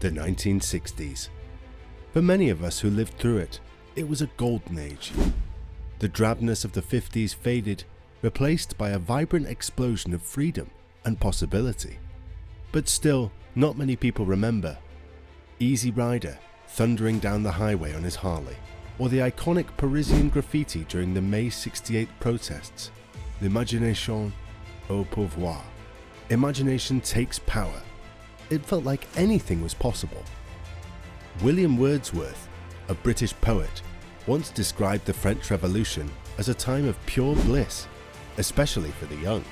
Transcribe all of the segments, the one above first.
The 1960s. For many of us who lived through it, it was a golden age. The drabness of the 50s faded, replaced by a vibrant explosion of freedom and possibility. But still, not many people remember Easy Rider thundering down the highway on his Harley, or the iconic Parisian graffiti during the May '68 protests. L'imagination au pouvoir. Imagination takes power. It felt like anything was possible. William Wordsworth, a British poet, once described the French Revolution as a time of pure bliss, especially for the young.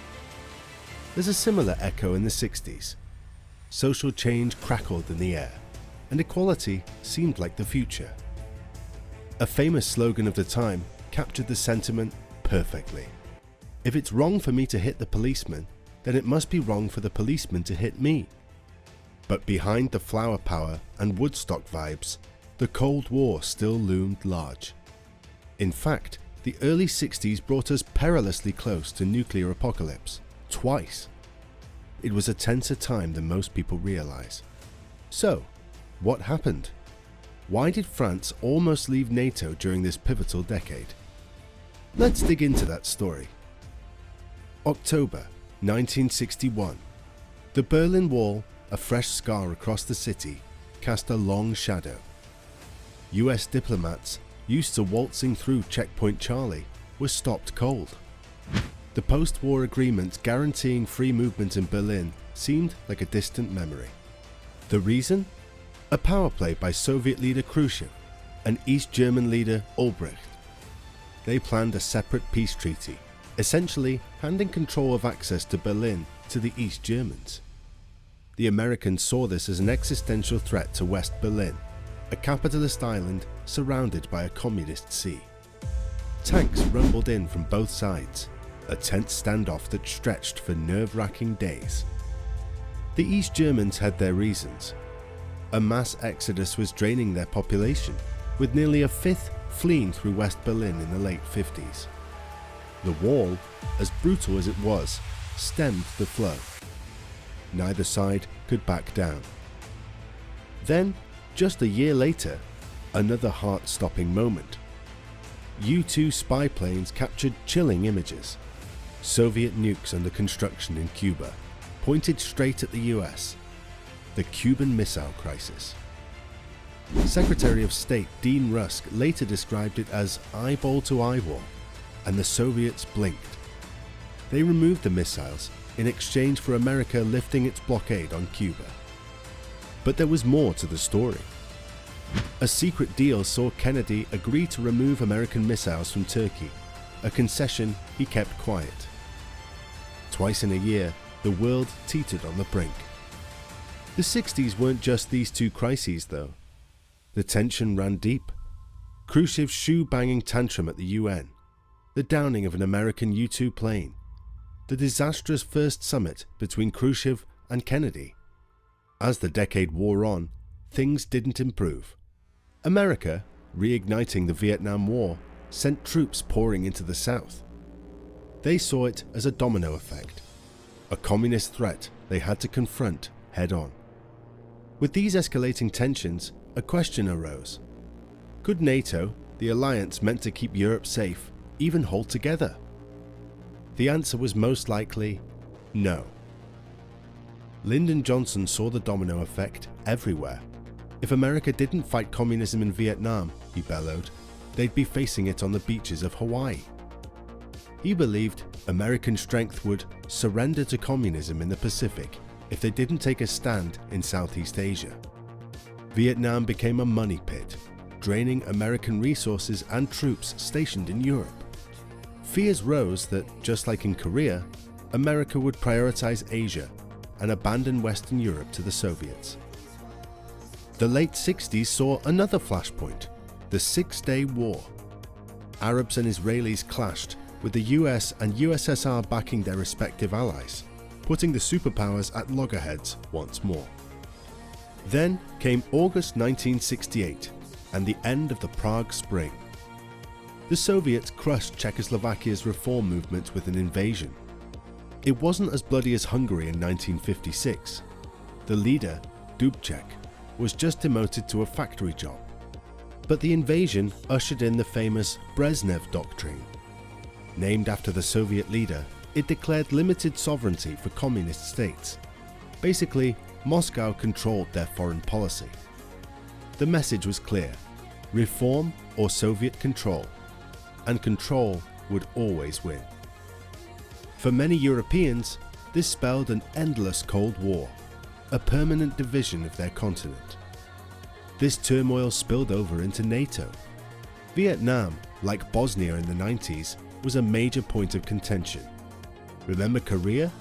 There's a similar echo in the 60s. Social change crackled in the air, and equality seemed like the future. A famous slogan of the time captured the sentiment perfectly. If it's wrong for me to hit the policeman, then it must be wrong for the policeman to hit me. But behind the flower power and Woodstock vibes, the Cold War still loomed large. In fact, the early 60s brought us perilously close to nuclear apocalypse, twice. It was a tenser time than most people realize. So, what happened? Why did France almost leave NATO during this pivotal decade? Let's dig into that story. October 1961. The Berlin Wall, a fresh scar across the city, cast a long shadow. US diplomats, used to waltzing through Checkpoint Charlie, were stopped cold. The post-war agreement guaranteeing free movement in Berlin seemed like a distant memory. The reason? A power play by Soviet leader Khrushchev and East German leader Ulbricht. They planned a separate peace treaty, essentially handing control of access to Berlin to the East Germans. The Americans saw this as an existential threat to West Berlin, a capitalist island surrounded by a communist sea. Tanks rumbled in from both sides, a tense standoff that stretched for nerve-wracking days. The East Germans had their reasons. A mass exodus was draining their population, with nearly a fifth fleeing through West Berlin in the late 50s. The wall, as brutal as it was, stemmed the flow. Neither side could back down. Then, just a year later, another heart-stopping moment. U-2 spy planes captured chilling images. Soviet nukes under construction in Cuba, pointed straight at the US. The Cuban Missile Crisis. Secretary of State Dean Rusk later described it as eyeball to eyeball, and the Soviets blinked. They removed the missiles in exchange for America lifting its blockade on Cuba. But there was more to the story. A secret deal saw Kennedy agree to remove American missiles from Turkey, a concession he kept quiet. Twice in a year, the world teetered on the brink. The 60s weren't just these two crises though. The tension ran deep. Khrushchev's shoe-banging tantrum at the UN, the downing of an American U-2 plane, the disastrous first summit between Khrushchev and Kennedy. As the decade wore on, things didn't improve. America, reigniting the Vietnam War, sent troops pouring into the South. They saw it as a domino effect, a communist threat they had to confront head-on. With these escalating tensions, a question arose. Could NATO, the alliance meant to keep Europe safe, even hold together? The answer was most likely no. Lyndon Johnson saw the domino effect everywhere. If America didn't fight communism in Vietnam, he bellowed, they'd be facing it on the beaches of Hawaii. He believed American strength would surrender to communism in the Pacific if they didn't take a stand in Southeast Asia. Vietnam became a money pit, draining American resources and troops stationed in Europe. Fears rose that, just like in Korea, America would prioritize Asia and abandon Western Europe to the Soviets. The late 60s saw another flashpoint, the Six-Day War. Arabs and Israelis clashed, with the US and USSR backing their respective allies, putting the superpowers at loggerheads once more. Then came August 1968 and the end of the Prague Spring. The Soviets crushed Czechoslovakia's reform movement with an invasion. It wasn't as bloody as Hungary in 1956. The leader, Dubček, was just demoted to a factory job. But the invasion ushered in the famous Brezhnev Doctrine. Named after the Soviet leader, it declared limited sovereignty for communist states. Basically, Moscow controlled their foreign policy. The message was clear: reform or Soviet control, and control would always win. For many Europeans, this spelled an endless Cold War, a permanent division of their continent. This turmoil spilled over into NATO. Vietnam, like Bosnia in the 90s, was a major point of contention. Remember Korea?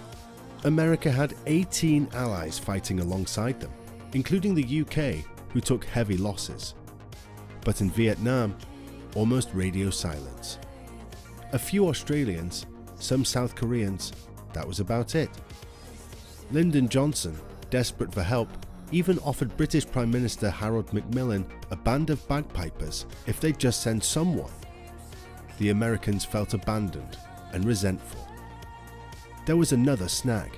America had 18 allies fighting alongside them, including the UK, who took heavy losses. But in Vietnam, almost radio silence. A few Australians, some South Koreans, that was about it. Lyndon Johnson, desperate for help, even offered British Prime Minister Harold Macmillan a band of bagpipers if they'd just send someone. The Americans felt abandoned and resentful. There was another snag.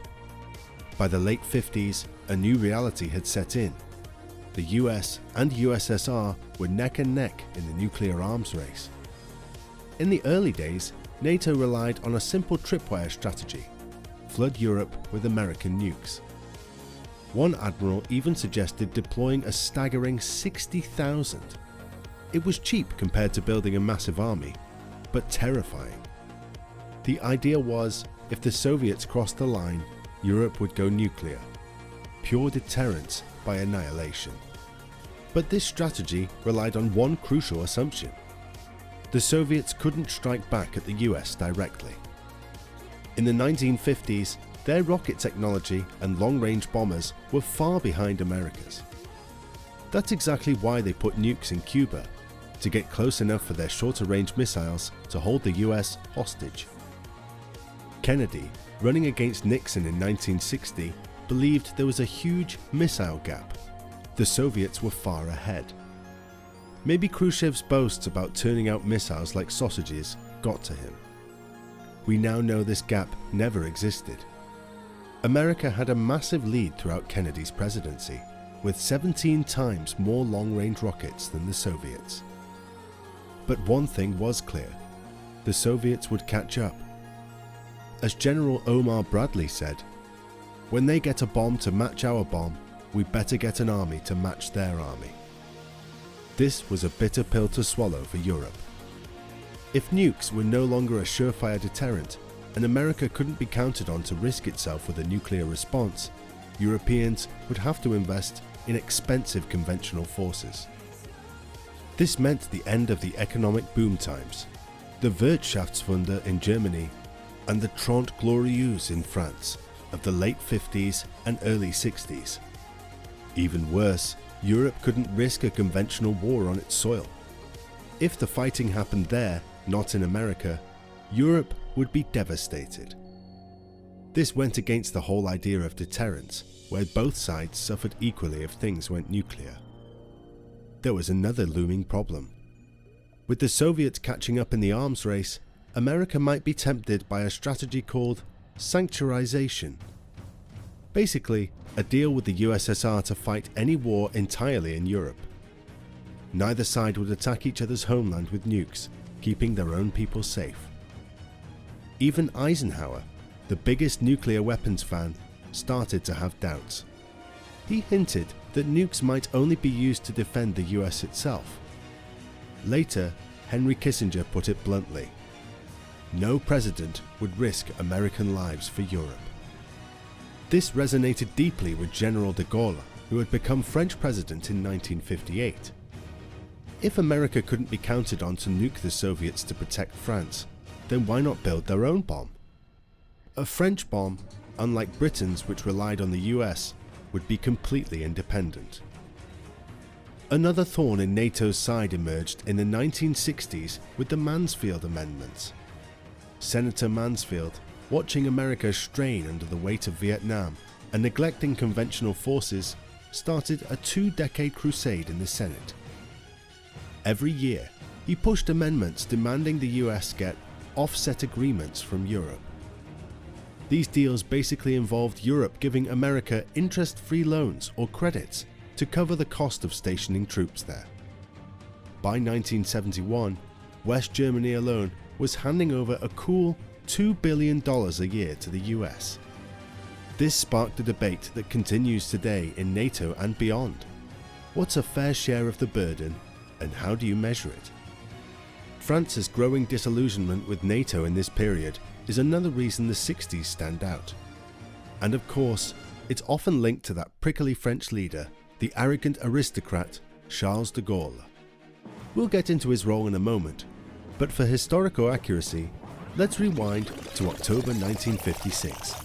By the late 50s, a new reality had set in. The US and USSR were neck and neck in the nuclear arms race. In the early days, NATO relied on a simple tripwire strategy: flood Europe with American nukes. One admiral even suggested deploying a staggering 60,000. It was cheap compared to building a massive army, but terrifying. The idea was, if the Soviets crossed the line, Europe would go nuclear. Pure deterrence by annihilation. But this strategy relied on one crucial assumption: the Soviets couldn't strike back at the US directly. In the 1950s, their rocket technology and long-range bombers were far behind America's. That's exactly why they put nukes in Cuba, to get close enough for their shorter-range missiles to hold the US hostage. Kennedy, running against Nixon in 1960, believed there was a huge missile gap. The Soviets were far ahead. Maybe Khrushchev's boasts about turning out missiles like sausages got to him. We now know this gap never existed. America had a massive lead throughout Kennedy's presidency, with 17 times more long-range rockets than the Soviets. But one thing was clear: the Soviets would catch up. As General Omar Bradley said, "When they get a bomb to match our bomb, we better get an army to match their army." This was a bitter pill to swallow for Europe. If nukes were no longer a surefire deterrent, and America couldn't be counted on to risk itself with a nuclear response, Europeans would have to invest in expensive conventional forces. This meant the end of the economic boom times, the Wirtschaftswunder in Germany, and the Trente Glorieuses in France of the late 50s and early 60s. Even worse, Europe couldn't risk a conventional war on its soil. If the fighting happened there, not in America, Europe would be devastated. This went against the whole idea of deterrence, where both sides suffered equally if things went nuclear. There was another looming problem. With the Soviets catching up in the arms race, America might be tempted by a strategy called sanctuarization. Basically, a deal with the USSR to fight any war entirely in Europe. Neither side would attack each other's homeland with nukes, keeping their own people safe. Even Eisenhower, the biggest nuclear weapons fan, started to have doubts. He hinted that nukes might only be used to defend the US itself. Later, Henry Kissinger put it bluntly: no president would risk American lives for Europe. This resonated deeply with General de Gaulle, who had become French president in 1958. If America couldn't be counted on to nuke the Soviets to protect France, then why not build their own bomb? A French bomb, unlike Britain's which relied on the US, would be completely independent. Another thorn in NATO's side emerged in the 1960s with the Mansfield Amendments. Senator Mansfield, watching America strain under the weight of Vietnam and neglecting conventional forces, started a 2-decade crusade in the Senate. Every year, he pushed amendments demanding the US get offset agreements from Europe. These deals basically involved Europe giving America interest-free loans or credits to cover the cost of stationing troops there. By 1971, West Germany alone was handing over a cool $2 billion a year to the US. This sparked a debate that continues today in NATO and beyond. What's a fair share of the burden, and how do you measure it? France's growing disillusionment with NATO in this period is another reason the 60s stand out. And of course, it's often linked to that prickly French leader, the arrogant aristocrat Charles de Gaulle. We'll get into his role in a moment, but for historical accuracy, let's rewind to October 1956.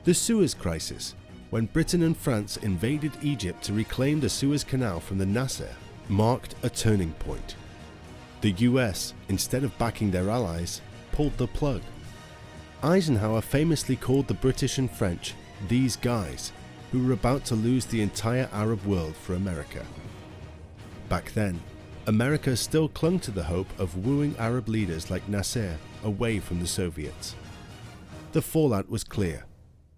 The Suez Crisis, when Britain and France invaded Egypt to reclaim the Suez Canal from the Nasser, marked a turning point. The US, instead of backing their allies, pulled the plug. Eisenhower famously called the British and French "these guys" who were about to lose the entire Arab world for America. Back then, America still clung to the hope of wooing Arab leaders like Nasser away from the Soviets. The fallout was clear.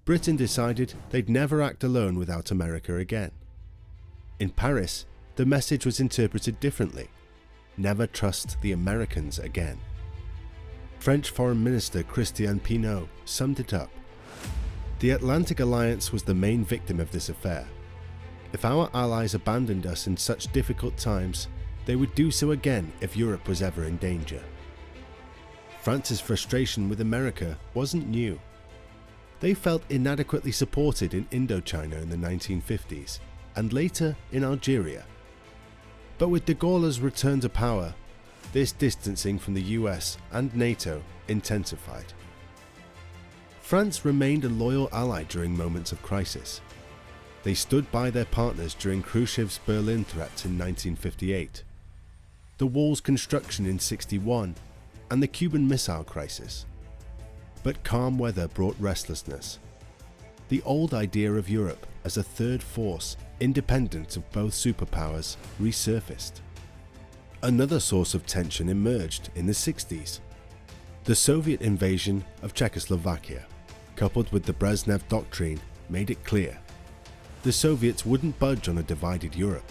Britain decided they'd never act alone without America again. In Paris, the message was interpreted differently. Never trust the Americans again. French Foreign Minister Christian Pineau summed it up. The Atlantic Alliance was the main victim of this affair. If our allies abandoned us in such difficult times, they would do so again if Europe was ever in danger. France's frustration with America wasn't new. They felt inadequately supported in Indochina in the 1950s, and later in Algeria. But with de Gaulle's return to power, this distancing from the US and NATO intensified. France remained a loyal ally during moments of crisis. They stood by their partners during Khrushchev's Berlin threats in 1958, the wall's construction in '61, and the Cuban Missile Crisis. But calm weather brought restlessness. The old idea of Europe as a third force, independent of both superpowers, resurfaced. Another source of tension emerged in the 60s. The Soviet invasion of Czechoslovakia, coupled with the Brezhnev Doctrine, made it clear. The Soviets wouldn't budge on a divided Europe.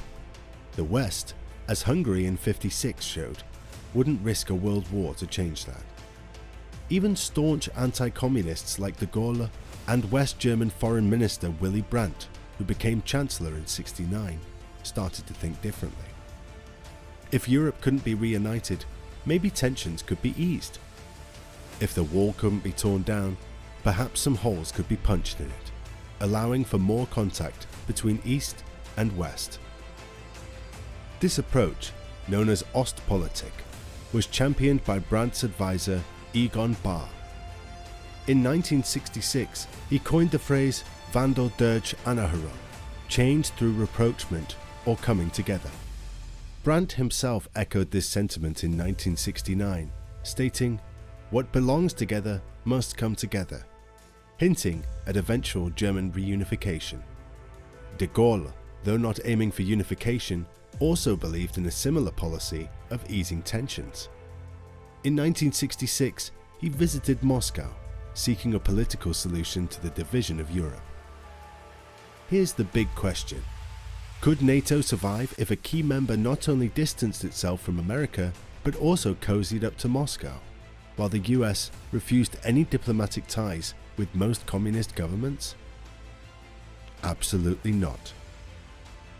The West, as Hungary in '56 showed, wouldn't risk a world war to change that. Even staunch anti-communists like de Gaulle and West German Foreign Minister Willy Brandt, who became Chancellor in '69, started to think differently. If Europe couldn't be reunited, maybe tensions could be eased. If the wall couldn't be torn down, perhaps some holes could be punched in it, allowing for more contact between East and West. This approach, known as Ostpolitik, was championed by Brandt's advisor Egon Bahr. In 1966, he coined the phrase Wandel durch Annäherung, change through rapprochement or coming together. Brandt himself echoed this sentiment in 1969, stating, "What belongs together must come together," hinting at eventual German reunification. De Gaulle, though not aiming for unification, also believed in a similar policy of easing tensions. In 1966, he visited Moscow, seeking a political solution to the division of Europe. Here's the big question. Could NATO survive if a key member not only distanced itself from America, but also cozied up to Moscow, while the US refused any diplomatic ties with most communist governments? Absolutely not.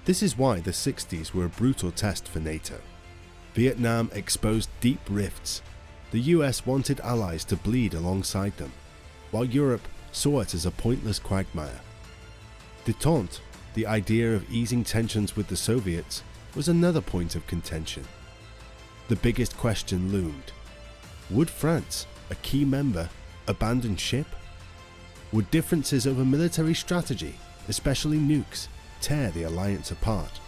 This is why the 60s were a brutal test for NATO. Vietnam exposed deep rifts. The US wanted allies to bleed alongside them, while Europe saw it as a pointless quagmire. Détente, the idea of easing tensions with the Soviets, was another point of contention. The biggest question loomed. Would France, a key member, abandon ship? Would differences over military strategy, especially nukes, tear the alliance apart?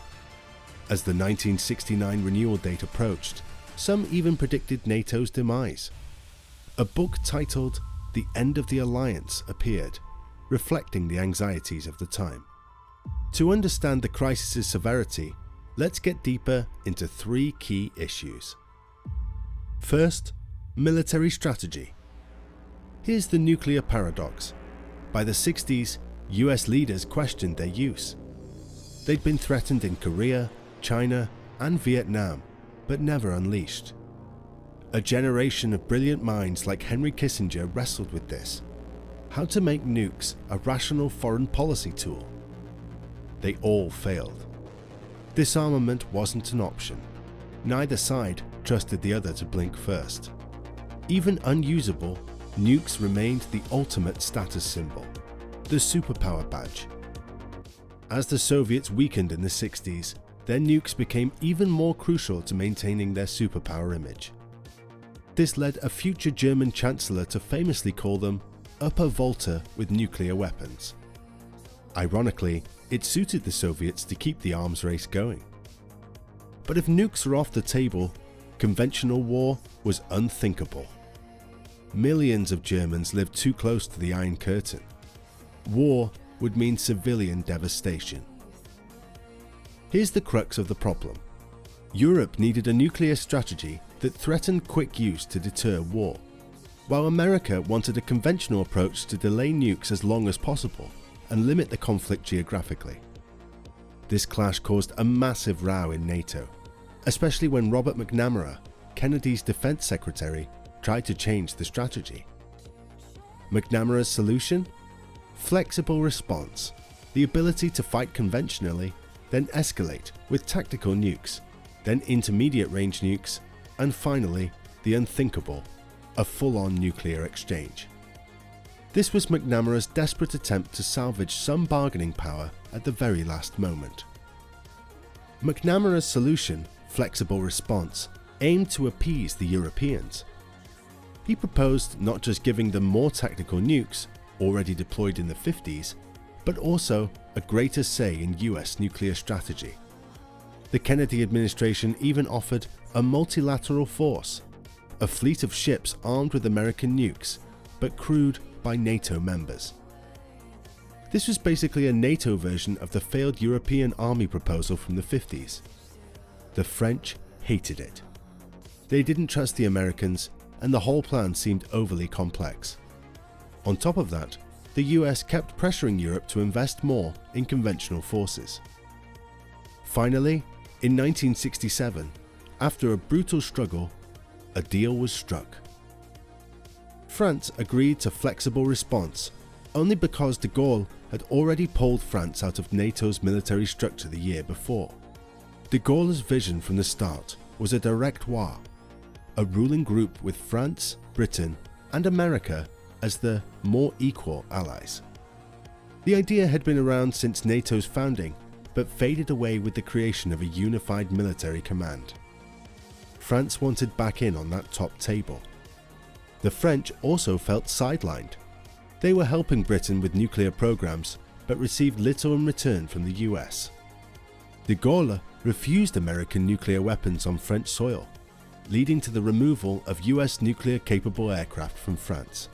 As the 1969 renewal date approached, some even predicted NATO's demise. A book titled The End of the Alliance appeared, reflecting the anxieties of the time. To understand the crisis's severity, let's get deeper into three key issues. First, military strategy. Here's the nuclear paradox. By the 60s, US leaders questioned their use. They'd been threatened in Korea, China, and Vietnam, but never unleashed. A generation of brilliant minds like Henry Kissinger wrestled with this: how to make nukes a rational foreign policy tool. They all failed. Disarmament wasn't an option. Neither side trusted the other to blink first. Even unusable, nukes remained the ultimate status symbol, the superpower badge. As the Soviets weakened in the 60s, their nukes became even more crucial to maintaining their superpower image. This led a future German chancellor to famously call them upper Volta with nuclear weapons. Ironically, it suited the Soviets to keep the arms race going. But if nukes were off the table, conventional war was unthinkable. Millions of Germans lived too close to the Iron Curtain. War would mean civilian devastation. Here's the crux of the problem. Europe needed a nuclear strategy that threatened quick use to deter war, while America wanted a conventional approach to delay nukes as long as possible and limit the conflict geographically. This clash caused a massive row in NATO, especially when Robert McNamara, Kennedy's defense secretary, tried to change the strategy. McNamara's solution? Flexible response, the ability to fight conventionally, then escalate with tactical nukes, then intermediate range nukes, and finally, the unthinkable, a full-on nuclear exchange. This was McNamara's desperate attempt to salvage some bargaining power at the very last moment. McNamara's solution, flexible response, aimed to appease the Europeans. He proposed not just giving them more tactical nukes, already deployed in the 50s, but also a greater say in US nuclear strategy. The Kennedy administration even offered a multilateral force, a fleet of ships armed with American nukes, but crewed by NATO members. This was basically a NATO version of the failed European army proposal from the 50s. The French hated it. They didn't trust the Americans, and the whole plan seemed overly complex. On top of that, the US kept pressuring Europe to invest more in conventional forces. Finally, in 1967, after a brutal struggle, a deal was struck. France agreed to flexible response only because de Gaulle had already pulled France out of NATO's military structure the year before. De Gaulle's vision from the start was a direct war, a ruling group with France, Britain, and America as the more equal allies. The idea had been around since NATO's founding, but faded away with the creation of a unified military command. France wanted back in on that top table. The French also felt sidelined. They were helping Britain with nuclear programs, but received little in return from the US. De Gaulle refused American nuclear weapons on French soil, leading to the removal of US nuclear-capable aircraft from France.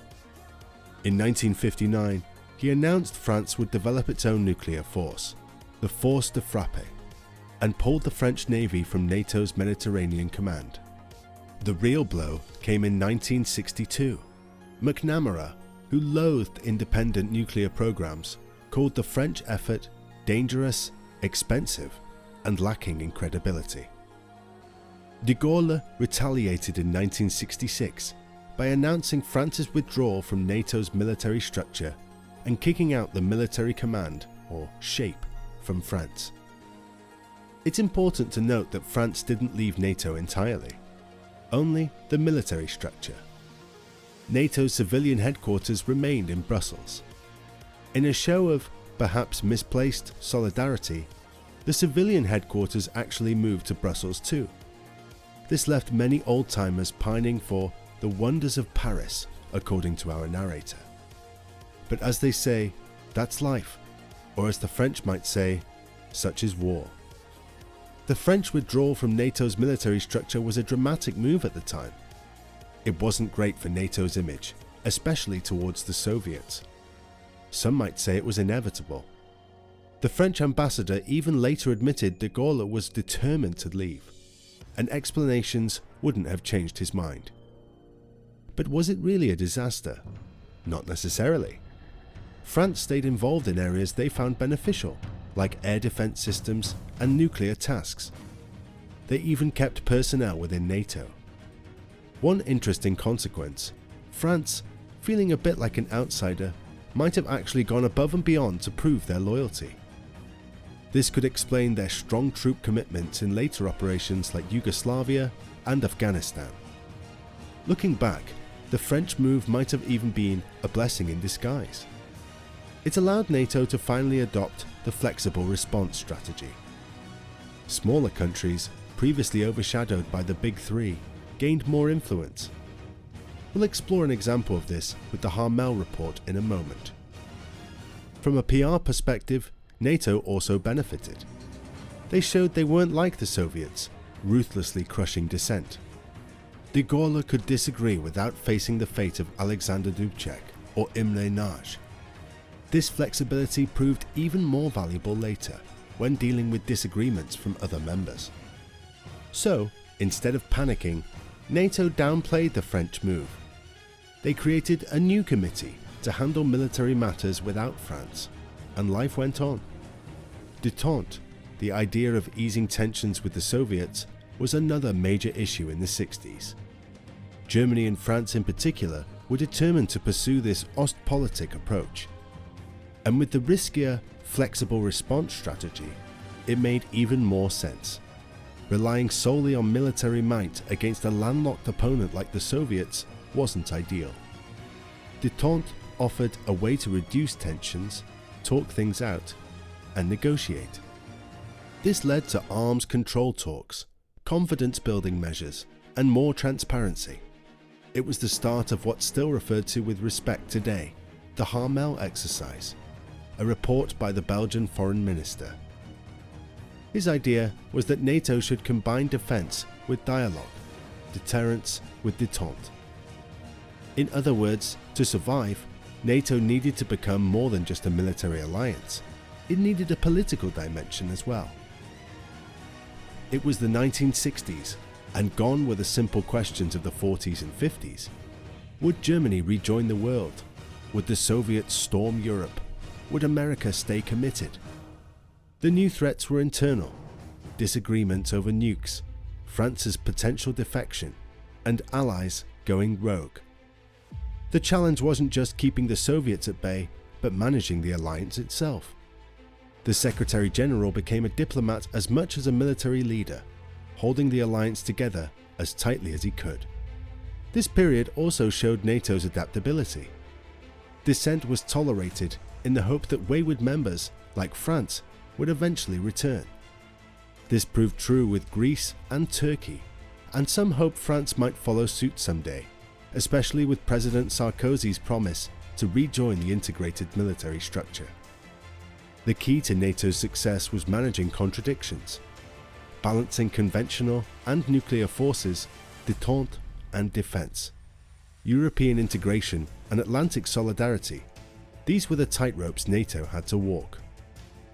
In 1959, he announced France would develop its own nuclear force, the Force de Frappe, and pulled the French Navy from NATO's Mediterranean Command. The real blow came in 1962. McNamara, who loathed independent nuclear programs, called the French effort dangerous, expensive, and lacking in credibility. De Gaulle retaliated in 1966 by announcing France's withdrawal from NATO's military structure and kicking out the military command, or SHAPE, from France. It's important to note that France didn't leave NATO entirely, only the military structure. NATO's civilian headquarters remained in Brussels. In a show of perhaps misplaced solidarity, the civilian headquarters actually moved to Brussels too. This left many old-timers pining for the wonders of Paris, according to our narrator. But as they say, that's life, or as the French might say, such is war. The French withdrawal from NATO's military structure was a dramatic move at the time. It wasn't great for NATO's image, especially towards the Soviets. Some might say it was inevitable. The French ambassador even later admitted de Gaulle was determined to leave, and explanations wouldn't have changed his mind. But was it really a disaster? Not necessarily. France stayed involved in areas they found beneficial, like air defense systems and nuclear tasks. They even kept personnel within NATO. One interesting consequence, France, feeling a bit like an outsider, might have actually gone above and beyond to prove their loyalty. This could explain their strong troop commitments in later operations like Yugoslavia and Afghanistan. Looking back, the French move might have even been a blessing in disguise. It allowed NATO to finally adopt the flexible response strategy. Smaller countries, previously overshadowed by the Big Three, gained more influence. We'll explore an example of this with the Harmel report in a moment. From a PR perspective, NATO also benefited. They showed they weren't like the Soviets, ruthlessly crushing dissent. De Gaulle could disagree without facing the fate of Alexander Dubček or Imre Nagy. This flexibility proved even more valuable later when dealing with disagreements from other members. So, instead of panicking, NATO downplayed the French move. They created a new committee to handle military matters without France, and life went on. Détente, the idea of easing tensions with the Soviets, was another major issue in the 60s. Germany and France in particular were determined to pursue this Ostpolitik approach. And with the riskier, flexible response strategy, it made even more sense. Relying solely on military might against a landlocked opponent like the Soviets wasn't ideal. Détente offered a way to reduce tensions, talk things out, and negotiate. This led to arms control talks, confidence-building measures, and more transparency. It was the start of what's still referred to with respect today, the Harmel exercise, a report by the Belgian foreign minister. His idea was that NATO should combine defense with dialogue, deterrence with détente. In other words, to survive, NATO needed to become more than just a military alliance. It needed a political dimension as well. It was the 1960s, and gone were the simple questions of the 40s and 50s. Would Germany rejoin the world? Would the Soviets storm Europe? Would America stay committed? The new threats were internal: disagreements over nukes, France's potential defection, and allies going rogue. The challenge wasn't just keeping the Soviets at bay, but managing the alliance itself. The Secretary General became a diplomat as much as a military leader, holding the alliance together as tightly as he could. This period also showed NATO's adaptability. Dissent was tolerated in the hope that wayward members, like France, would eventually return. This proved true with Greece and Turkey, and some hoped France might follow suit someday, especially with President Sarkozy's promise to rejoin the integrated military structure. The key to NATO's success was managing contradictions, balancing conventional and nuclear forces, détente and defense, European integration and Atlantic solidarity. These were the tightropes NATO had to walk.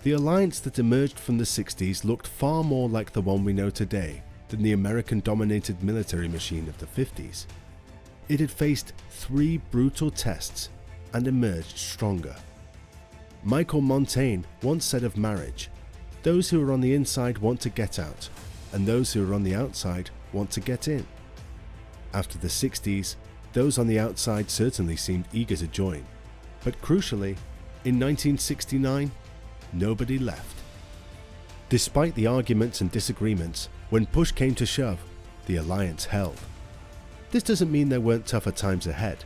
The alliance that emerged from the 60s looked far more like the one we know today than the American-dominated military machine of the 50s. It had faced 3 brutal tests and emerged stronger. Michael Montaigne once said of marriage, "Those who are on the inside want to get out, and those who are on the outside want to get in." After the 60s, those on the outside certainly seemed eager to join, but crucially, in 1969, nobody left. Despite the arguments and disagreements, when push came to shove, the alliance held. This doesn't mean there weren't tougher times ahead.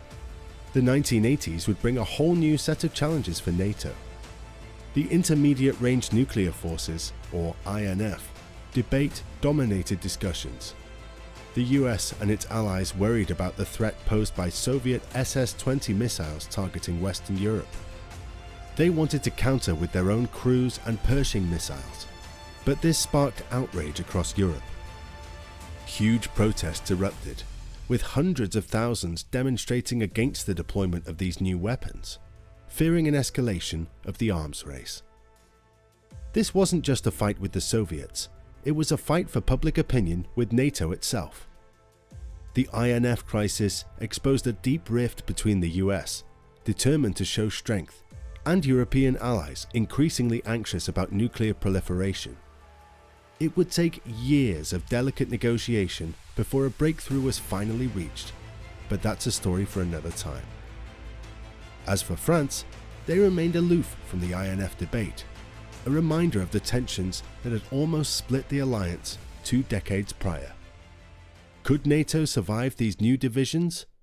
The 1980s would bring a whole new set of challenges for NATO. The Intermediate Range Nuclear Forces, or INF, debate dominated discussions. The US and its allies worried about the threat posed by Soviet SS-20 missiles targeting Western Europe. They wanted to counter with their own cruise and Pershing missiles, but this sparked outrage across Europe. Huge protests erupted, with hundreds of thousands demonstrating against the deployment of these new weapons, fearing an escalation of the arms race. This wasn't just a fight with the Soviets, it was a fight for public opinion with NATO itself. The INF crisis exposed a deep rift between the US, determined to show strength, and European allies increasingly anxious about nuclear proliferation. It would take years of delicate negotiation before a breakthrough was finally reached, but that's a story for another time. As for France, they remained aloof from the INF debate, a reminder of the tensions that had almost split the alliance 2 decades prior. Could NATO survive these new divisions,